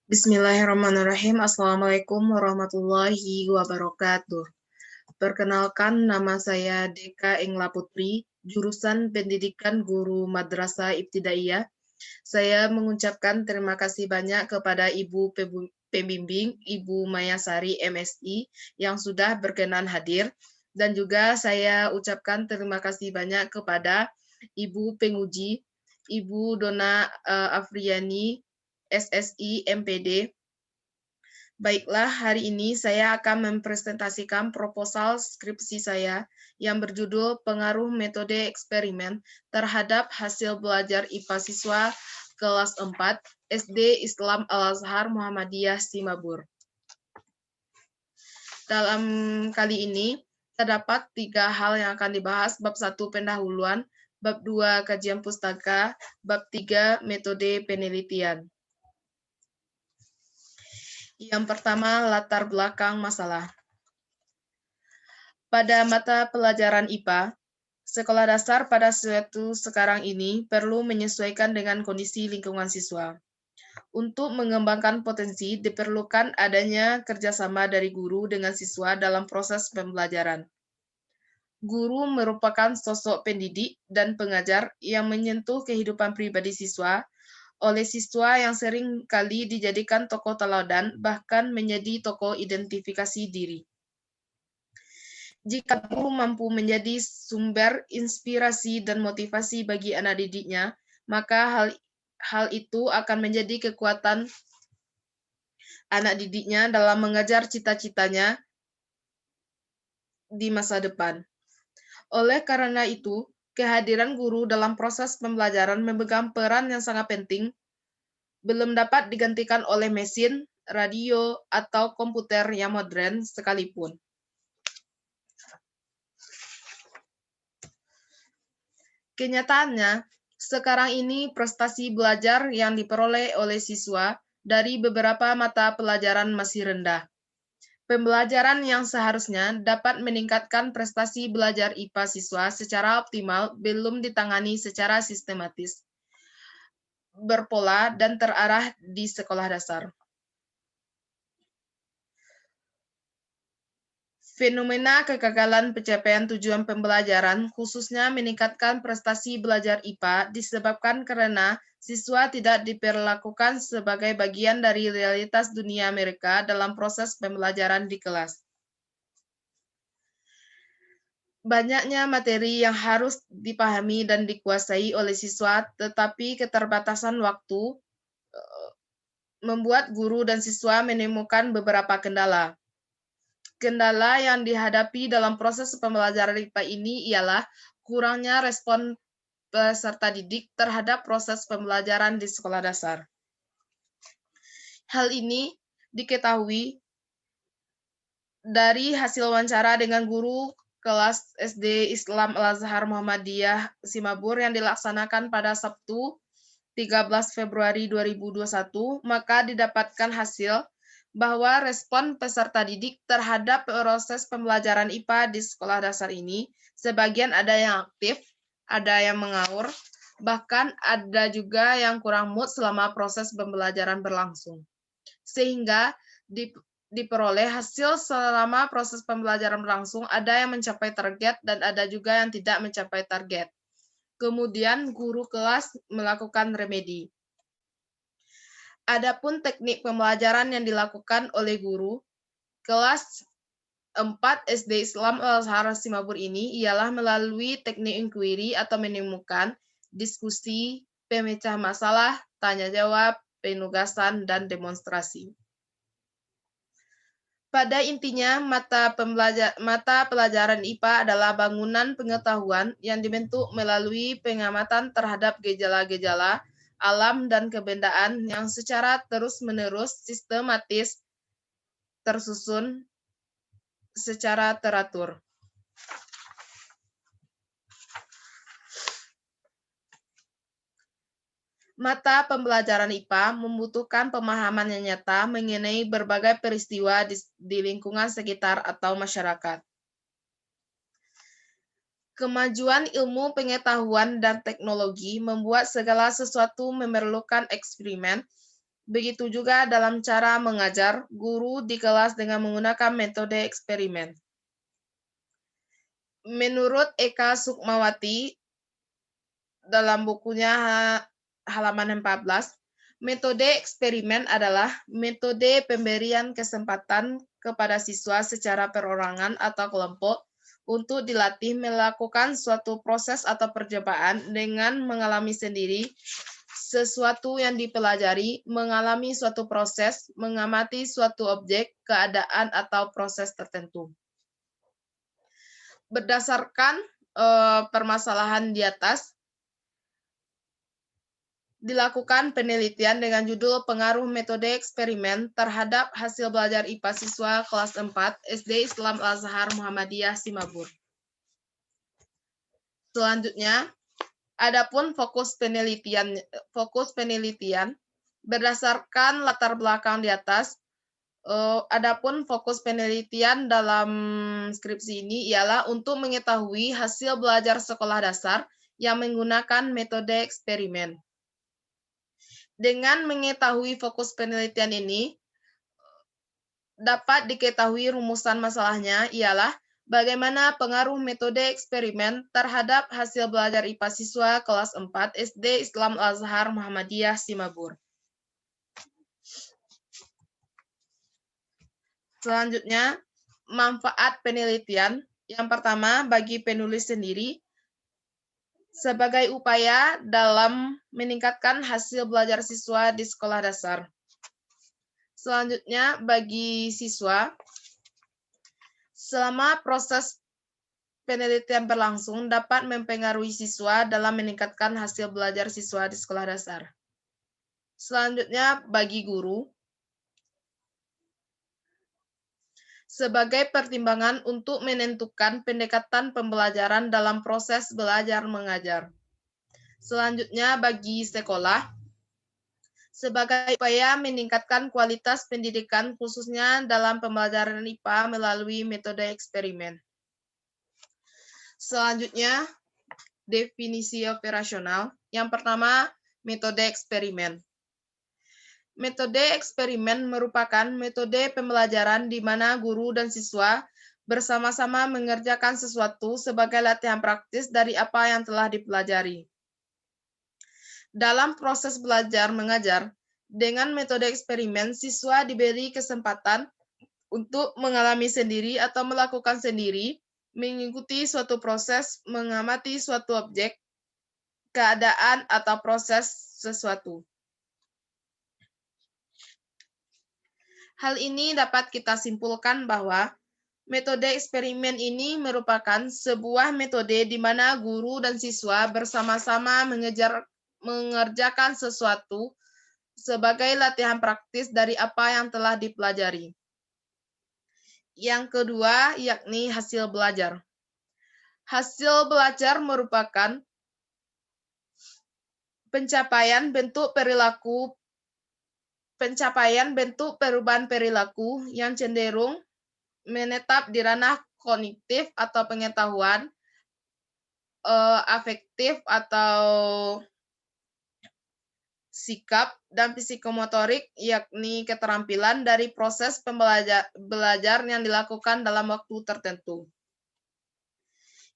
Bismillahirrahmanirrahim. Assalamualaikum warahmatullahi wabarakatuh. Perkenalkan, nama saya Deka Engla Putri, jurusan Pendidikan Guru Madrasah Ibtidaiyah. Saya mengucapkan terima kasih banyak kepada Ibu Pembimbing, Ibu Mayasari MSI, yang sudah berkenan hadir. Dan juga saya ucapkan terima kasih banyak kepada Ibu Penguji, Ibu Dona Afriani, SSI MPD. Baiklah, hari ini saya akan mempresentasikan proposal skripsi saya yang berjudul Pengaruh Metode Eksperimen terhadap Hasil Belajar IPA Siswa Kelas 4 SD Islam Al-Azhar Muhammadiyah Simabur. Dalam kali ini, terdapat 3 hal yang akan dibahas. Bab 1 pendahuluan, bab 2 kajian pustaka, bab 3 metode penelitian. Yang pertama, latar belakang masalah. Pada mata pelajaran IPA, sekolah dasar pada suatu sekarang ini perlu menyesuaikan dengan kondisi lingkungan siswa. Untuk mengembangkan potensi, diperlukan adanya kerjasama dari guru dengan siswa dalam proses pembelajaran. Guru merupakan sosok pendidik dan pengajar yang menyentuh kehidupan pribadi siswa, oleh siswa yang sering kali dijadikan tokoh teladan, bahkan menjadi tokoh identifikasi diri. Jika guru mampu menjadi sumber inspirasi dan motivasi bagi anak didiknya, maka hal itu akan menjadi kekuatan anak didiknya dalam mengejar cita-citanya di masa depan. Oleh karena itu, kehadiran guru dalam proses pembelajaran memegang peran yang sangat penting, belum dapat digantikan oleh mesin, radio, atau komputer yang modern sekalipun. Kenyataannya, sekarang ini prestasi belajar yang diperoleh oleh siswa dari beberapa mata pelajaran masih rendah. Pembelajaran yang seharusnya dapat meningkatkan prestasi belajar IPA siswa secara optimal belum ditangani secara sistematis, berpola, dan terarah di sekolah dasar. Fenomena kegagalan pencapaian tujuan pembelajaran, khususnya meningkatkan prestasi belajar IPA, disebabkan karena siswa tidak diperlakukan sebagai bagian dari realitas dunia mereka dalam proses pembelajaran di kelas. Banyaknya materi yang harus dipahami dan dikuasai oleh siswa, tetapi keterbatasan waktu membuat guru dan siswa menemukan beberapa kendala. Kendala yang dihadapi dalam proses pembelajaran IPA ini ialah kurangnya respon peserta didik terhadap proses pembelajaran di sekolah dasar. Hal ini diketahui dari hasil wawancara dengan guru kelas SD Islam Al-Azhar Muhammadiyah Simabur yang dilaksanakan pada Sabtu 13 Februari 2021, maka didapatkan hasil bahwa respon peserta didik terhadap proses pembelajaran IPA di sekolah dasar ini, sebagian ada yang aktif, ada yang mengaur, bahkan ada juga yang kurang mood selama proses pembelajaran berlangsung. Sehingga diperoleh hasil selama proses pembelajaran berlangsung, ada yang mencapai target dan ada juga yang tidak mencapai target. Kemudian guru kelas melakukan remedi. Adapun teknik pembelajaran yang dilakukan oleh guru kelas 4 SD Islam Al-Azhar Simabur ini ialah melalui teknik inquiry atau menemukan, diskusi, pemecah masalah, tanya jawab, penugasan, dan demonstrasi. Pada intinya, mata pelajaran IPA adalah bangunan pengetahuan yang dibentuk melalui pengamatan terhadap gejala-gejala alam dan kebendaan yang secara terus-menerus sistematis tersusun secara teratur. Mata pembelajaran IPA membutuhkan pemahaman yang nyata mengenai berbagai peristiwa di lingkungan sekitar atau masyarakat. Kemajuan ilmu pengetahuan dan teknologi membuat segala sesuatu memerlukan eksperimen Begitu juga dalam cara mengajar, guru di kelas dengan menggunakan metode eksperimen. Menurut Eka Sukmawati, dalam bukunya halaman 14, metode eksperimen adalah metode pemberian kesempatan kepada siswa secara perorangan atau kelompok untuk dilatih melakukan suatu proses atau percobaan dengan mengalami sendiri sesuatu yang dipelajari, mengalami suatu proses, mengamati suatu objek, keadaan, atau proses tertentu. Berdasarkan permasalahan di atas, dilakukan penelitian dengan judul Pengaruh Metode Eksperimen terhadap Hasil Belajar IPA Siswa Kelas 4 SD Islam Al-Azhar Muhammadiyah Simabur. Selanjutnya, adapun fokus penelitian berdasarkan latar belakang di atas, adapun fokus penelitian dalam skripsi ini ialah untuk mengetahui hasil belajar sekolah dasar yang menggunakan metode eksperimen. Dengan mengetahui fokus penelitian ini, dapat diketahui rumusan masalahnya ialah bagaimana pengaruh metode eksperimen terhadap hasil belajar IPA siswa kelas 4 SD Islam Al-Azhar Muhammadiyah Simabur. Selanjutnya, manfaat penelitian. Yang pertama, bagi penulis sendiri, sebagai upaya dalam meningkatkan hasil belajar siswa di sekolah dasar. Selanjutnya, bagi siswa, selama proses penelitian berlangsung dapat mempengaruhi siswa dalam meningkatkan hasil belajar siswa di sekolah dasar. Selanjutnya, bagi guru, sebagai pertimbangan untuk menentukan pendekatan pembelajaran dalam proses belajar mengajar. Selanjutnya, bagi sekolah, sebagai upaya meningkatkan kualitas pendidikan khususnya dalam pembelajaran IPA melalui metode eksperimen. Selanjutnya, definisi operasional. Yang pertama, metode eksperimen. Metode eksperimen merupakan metode pembelajaran di mana guru dan siswa bersama-sama mengerjakan sesuatu sebagai latihan praktis dari apa yang telah dipelajari. Dalam proses belajar mengajar, dengan metode eksperimen, siswa diberi kesempatan untuk mengalami sendiri atau melakukan sendiri, mengikuti suatu proses, mengamati suatu objek, keadaan, atau proses sesuatu. Hal ini dapat kita simpulkan bahwa metode eksperimen ini merupakan sebuah metode di mana guru dan siswa bersama-sama mengerjakan sesuatu sebagai latihan praktis dari apa yang telah dipelajari. Yang kedua, yakni hasil belajar. Hasil belajar merupakan pencapaian bentuk perubahan perilaku yang cenderung menetap di ranah kognitif atau pengetahuan, afektif atau sikap, dan psikomotorik, yakni keterampilan dari proses belajar yang dilakukan dalam waktu tertentu.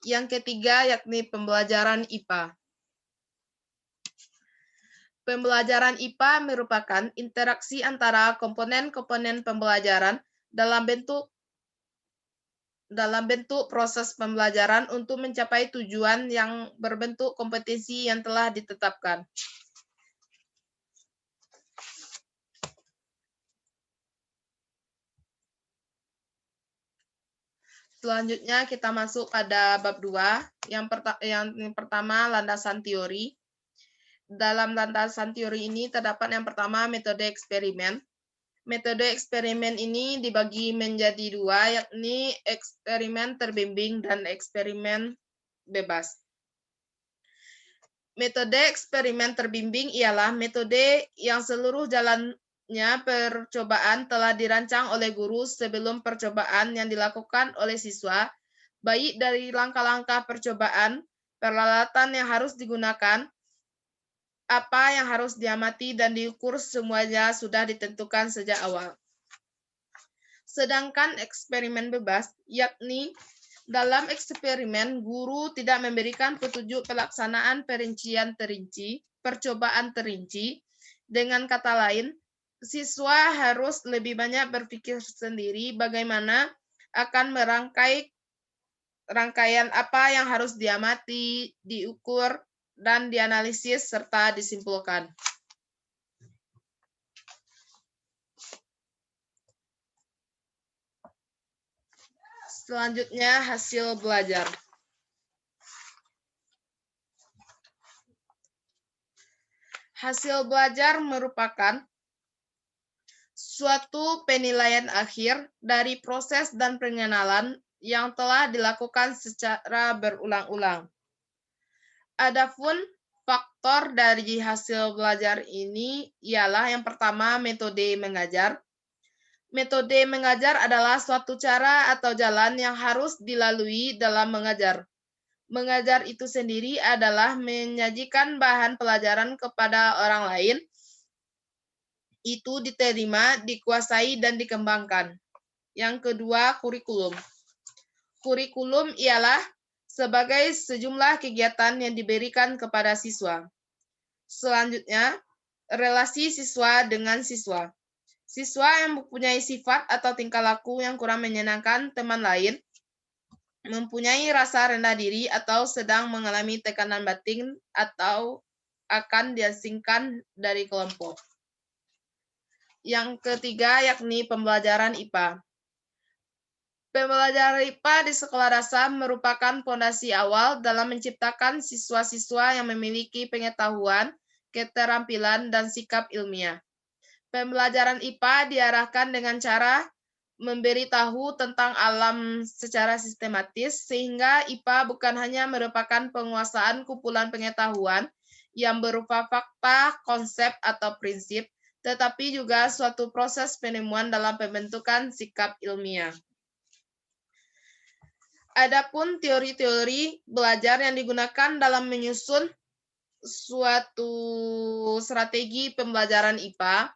Yang ketiga, yakni pembelajaran IPA. Pembelajaran IPA merupakan interaksi antara komponen-komponen pembelajaran dalam bentuk proses pembelajaran untuk mencapai tujuan yang berbentuk kompetensi yang telah ditetapkan. Selanjutnya kita masuk pada bab 2. Yang pertama, landasan teori. Dalam landasan teori ini terdapat yang pertama, metode eksperimen. Metode eksperimen ini dibagi menjadi dua, yakni eksperimen terbimbing dan eksperimen bebas. Metode eksperimen terbimbing ialah metode yang seluruh jalannya percobaan telah dirancang oleh guru sebelum percobaan yang dilakukan oleh siswa, baik dari langkah-langkah percobaan, peralatan yang harus digunakan, apa yang harus diamati dan diukur semuanya sudah ditentukan sejak awal. Sedangkan eksperimen bebas, yakni dalam eksperimen guru tidak memberikan petunjuk pelaksanaan perincian terinci, percobaan terinci. Dengan kata lain, siswa harus lebih banyak berpikir sendiri bagaimana akan rangkaian apa yang harus diamati, diukur, dan dianalisis serta disimpulkan. Selanjutnya, hasil belajar. Hasil belajar merupakan suatu penilaian akhir dari proses dan pengenalan yang telah dilakukan secara berulang-ulang. Adapun faktor dari hasil belajar ini ialah yang pertama, metode mengajar. Metode mengajar adalah suatu cara atau jalan yang harus dilalui dalam mengajar. Mengajar itu sendiri adalah menyajikan bahan pelajaran kepada orang lain. Itu diterima, dikuasai, dan dikembangkan. Yang kedua, kurikulum. Kurikulum ialah sebagai sejumlah kegiatan yang diberikan kepada siswa. Selanjutnya, relasi siswa dengan siswa. Siswa yang mempunyai sifat atau tingkah laku yang kurang menyenangkan teman lain, mempunyai rasa rendah diri atau sedang mengalami tekanan batin atau akan diasingkan dari kelompok. Yang ketiga, yakni pembelajaran IPA. Pembelajaran IPA di sekolah dasar merupakan fondasi awal dalam menciptakan siswa-siswa yang memiliki pengetahuan, keterampilan, dan sikap ilmiah. Pembelajaran IPA diarahkan dengan cara memberitahu tentang alam secara sistematis, sehingga IPA bukan hanya merupakan penguasaan kumpulan pengetahuan yang berupa fakta, konsep, atau prinsip, tetapi juga suatu proses penemuan dalam pembentukan sikap ilmiah. Adapun teori-teori belajar yang digunakan dalam menyusun suatu strategi pembelajaran IPA.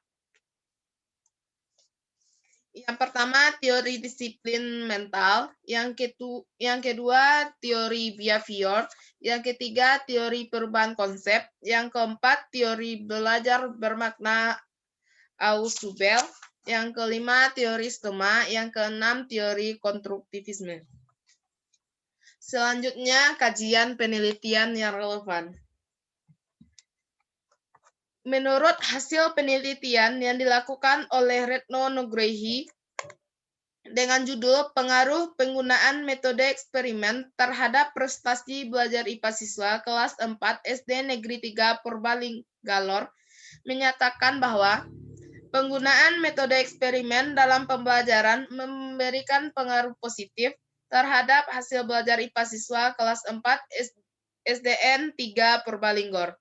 Yang pertama, teori disiplin mental. Yang kedua, teori behavior. Yang ketiga, teori perubahan konsep. Yang keempat, teori belajar bermakna Ausubel. Yang kelima, teori skema. Yang keenam, teori konstruktivisme. Selanjutnya, kajian penelitian yang relevan. Menurut hasil penelitian yang dilakukan oleh Retno Nugroho dengan judul Pengaruh Penggunaan Metode Eksperimen Terhadap Prestasi Belajar IPA Siswa Kelas 4 SD Negeri 3 Purbalinggalor, menyatakan bahwa penggunaan metode eksperimen dalam pembelajaran memberikan pengaruh positif terhadap hasil belajar IPA siswa kelas 4 SDN 3 Purbalinggalor.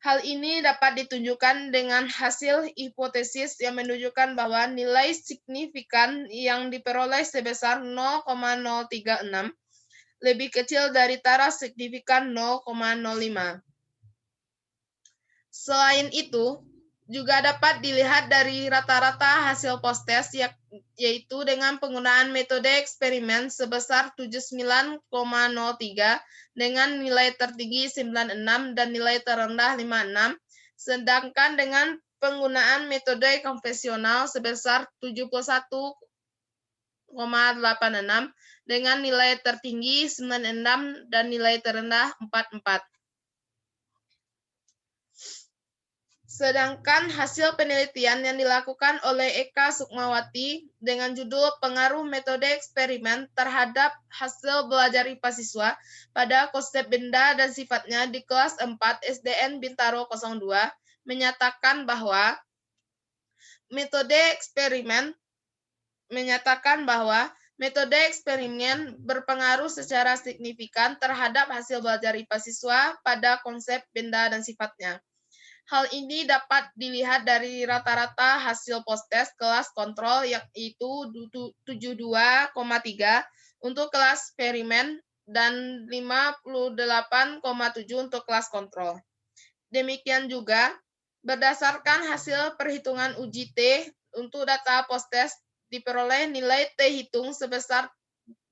Hal ini dapat ditunjukkan dengan hasil hipotesis yang menunjukkan bahwa nilai signifikan yang diperoleh sebesar 0,036 lebih kecil dari taraf signifikan 0,05. Selain itu, juga dapat dilihat dari rata-rata hasil post-test, yaitu dengan penggunaan metode eksperimen sebesar 79,03 dengan nilai tertinggi 96 dan nilai terendah 56, sedangkan dengan penggunaan metode konvensional sebesar 71,86 dengan nilai tertinggi 96 dan nilai terendah 44. Sedangkan hasil penelitian yang dilakukan oleh Eka Sukmawati dengan judul Pengaruh Metode Eksperimen Terhadap Hasil Belajar IPA Siswa pada Konsep Benda dan Sifatnya di kelas 4 SDN Bintaro 02 menyatakan bahwa metode eksperimen berpengaruh secara signifikan terhadap hasil belajar IPA siswa pada konsep benda dan sifatnya. Hal ini dapat dilihat dari rata-rata hasil post-test kelas kontrol, yaitu 72,3 untuk kelas eksperimen dan 58,7 untuk kelas kontrol. Demikian juga, berdasarkan hasil perhitungan uji T untuk data post-test, diperoleh nilai T hitung sebesar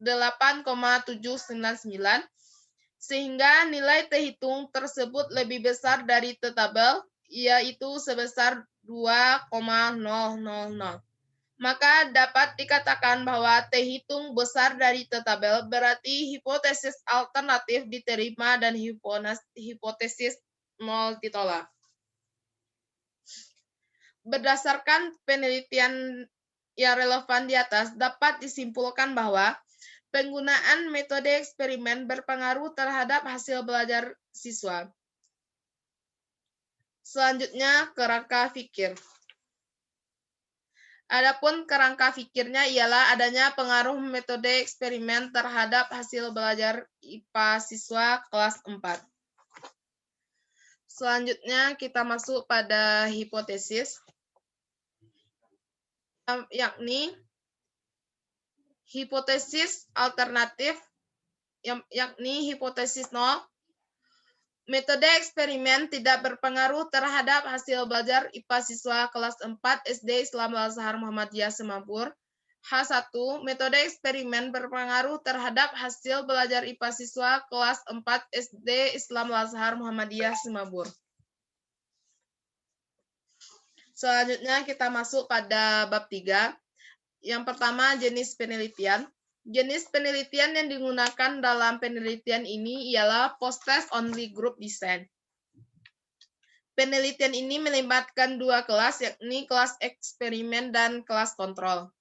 8,799, sehingga nilai T hitung tersebut lebih besar dari T tabel, yaitu sebesar 2,000. Maka dapat dikatakan bahwa T hitung besar dari T tabel berarti hipotesis alternatif diterima dan hipotesis nol ditolak. Berdasarkan penelitian yang relevan di atas, dapat disimpulkan bahwa penggunaan metode eksperimen berpengaruh terhadap hasil belajar siswa. Selanjutnya, kerangka fikir. Adapun kerangka fikirnya ialah adanya pengaruh metode eksperimen terhadap hasil belajar IPA siswa kelas 4. Selanjutnya kita masuk pada hipotesis, yakni hipotesis alternatif, yakni hipotesis 0. Metode eksperimen tidak berpengaruh terhadap hasil belajar IPA siswa kelas 4 SD Islam Al-Azhar Muhammadiyah Semabur. H1. Metode eksperimen berpengaruh terhadap hasil belajar IPA siswa kelas 4 SD Islam Al-Azhar Muhammadiyah Semabur. Selanjutnya kita masuk pada bab 3. Yang pertama, jenis penelitian. Jenis penelitian yang digunakan dalam penelitian ini ialah post-test only group design. Penelitian ini melibatkan dua kelas, yakni kelas eksperimen dan kelas kontrol.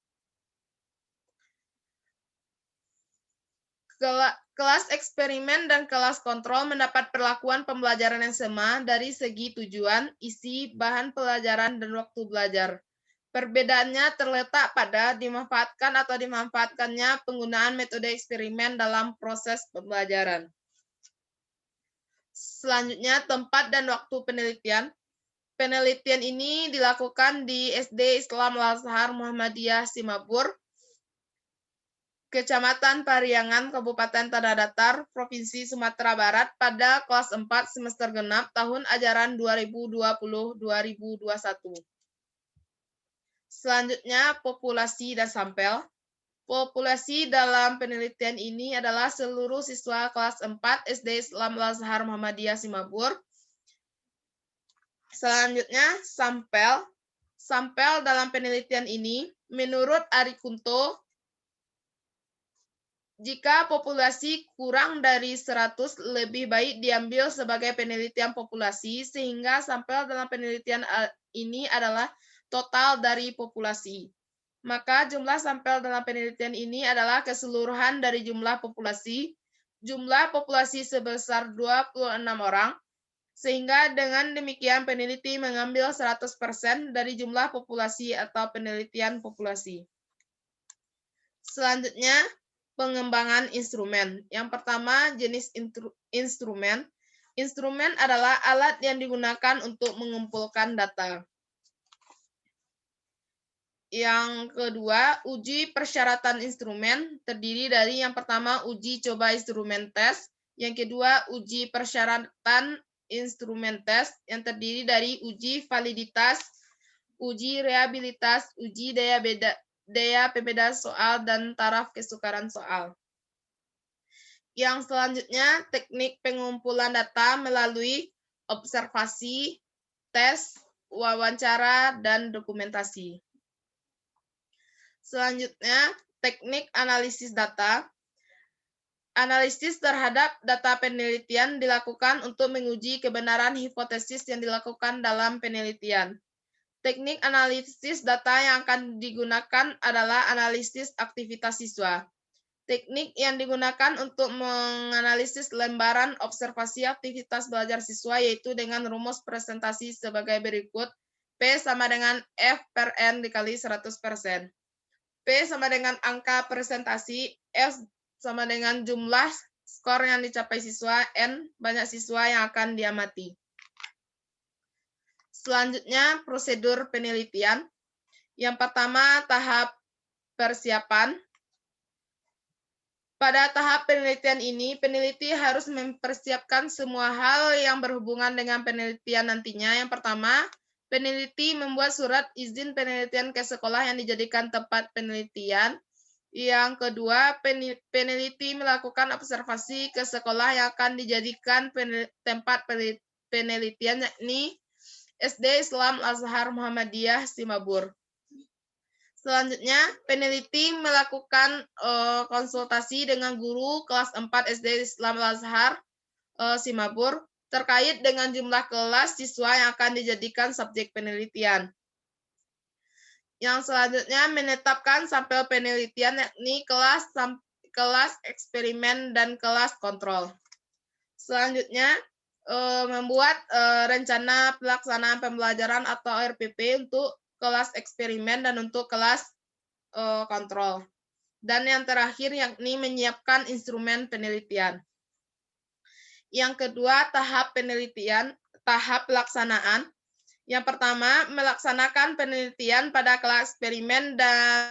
Kelas eksperimen dan kelas kontrol mendapat perlakuan pembelajaran yang sama dari segi tujuan, isi, bahan pelajaran, dan waktu belajar. Perbedaannya terletak pada dimanfaatkan atau dimanfaatkannya penggunaan metode eksperimen dalam proses pembelajaran. Selanjutnya, tempat dan waktu penelitian. Penelitian ini dilakukan di SD Islam Al-Azhar Muhammadiyah Simabur, Kecamatan Pariangan, Kabupaten Tanah Datar, Provinsi Sumatera Barat pada kelas 4 semester genap tahun ajaran 2020-2021. Selanjutnya, populasi dan sampel. Populasi dalam penelitian ini adalah seluruh siswa kelas 4 SD Islam Al-Azhar Muhammadiyah Simabur. Selanjutnya, sampel. Sampel dalam penelitian ini, menurut Ari Kunto, jika populasi kurang dari 100, lebih baik diambil sebagai penelitian populasi, sehingga sampel dalam penelitian ini adalah total dari populasi. Maka jumlah sampel dalam penelitian ini adalah keseluruhan dari jumlah populasi. Jumlah populasi sebesar 26 orang, sehingga dengan demikian peneliti mengambil 100% dari jumlah populasi atau penelitian populasi. Selanjutnya, pengembangan instrumen. Yang pertama, jenis instrumen. Instrumen adalah alat yang digunakan untuk mengumpulkan data. Yang kedua, uji persyaratan instrumen terdiri dari yang pertama uji coba instrumen tes, yang kedua uji persyaratan instrumen tes yang terdiri dari uji validitas, uji reliabilitas, uji daya pembeda soal, dan taraf kesukaran soal. Yang selanjutnya, teknik pengumpulan data melalui observasi, tes, wawancara, dan dokumentasi. Selanjutnya, teknik analisis data. Analisis terhadap data penelitian dilakukan untuk menguji kebenaran hipotesis yang dilakukan dalam penelitian. Teknik analisis data yang akan digunakan adalah analisis aktivitas siswa. Teknik yang digunakan untuk menganalisis lembaran observasi aktivitas belajar siswa yaitu dengan rumus presentasi sebagai berikut. P sama dengan F per N dikali 100%. P sama dengan angka presentasi, F sama dengan jumlah skor yang dicapai siswa, N banyak siswa yang akan diamati. Selanjutnya, prosedur penelitian. Yang pertama, tahap persiapan. Pada tahap penelitian ini, peneliti harus mempersiapkan semua hal yang berhubungan dengan penelitian nantinya. Yang pertama, peneliti membuat surat izin penelitian ke sekolah yang dijadikan tempat penelitian. Yang kedua, peneliti melakukan observasi ke sekolah yang akan dijadikan tempat penelitian, yakni SD Islam Azhar Muhammadiyah Simabur. Selanjutnya, peneliti melakukan konsultasi dengan guru kelas 4 SD Islam Al-Azhar Simabur terkait dengan jumlah kelas siswa yang akan dijadikan subjek penelitian. Yang selanjutnya, menetapkan sampel penelitian yakni kelas eksperimen dan kelas kontrol. Selanjutnya, membuat rencana pelaksanaan pembelajaran atau RPP untuk kelas eksperimen dan untuk kelas kontrol. Dan yang terakhir yakni menyiapkan instrumen penelitian. Yang kedua, tahap penelitian, tahap pelaksanaan. Yang pertama, melaksanakan penelitian pada kelas eksperimen dan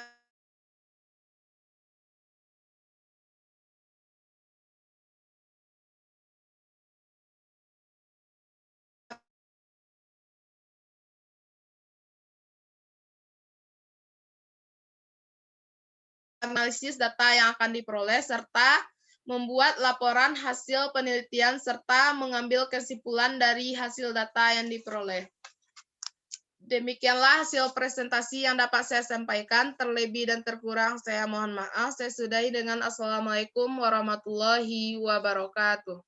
analisis data yang akan diperoleh, serta membuat laporan hasil penelitian, serta mengambil kesimpulan dari hasil data yang diperoleh. Demikianlah hasil presentasi yang dapat saya sampaikan. Terlebih dan terkurang saya mohon maaf. Saya sudahi dengan Assalamualaikum warahmatullahi wabarakatuh.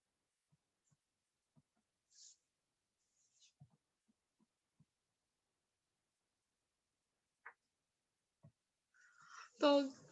Tuh.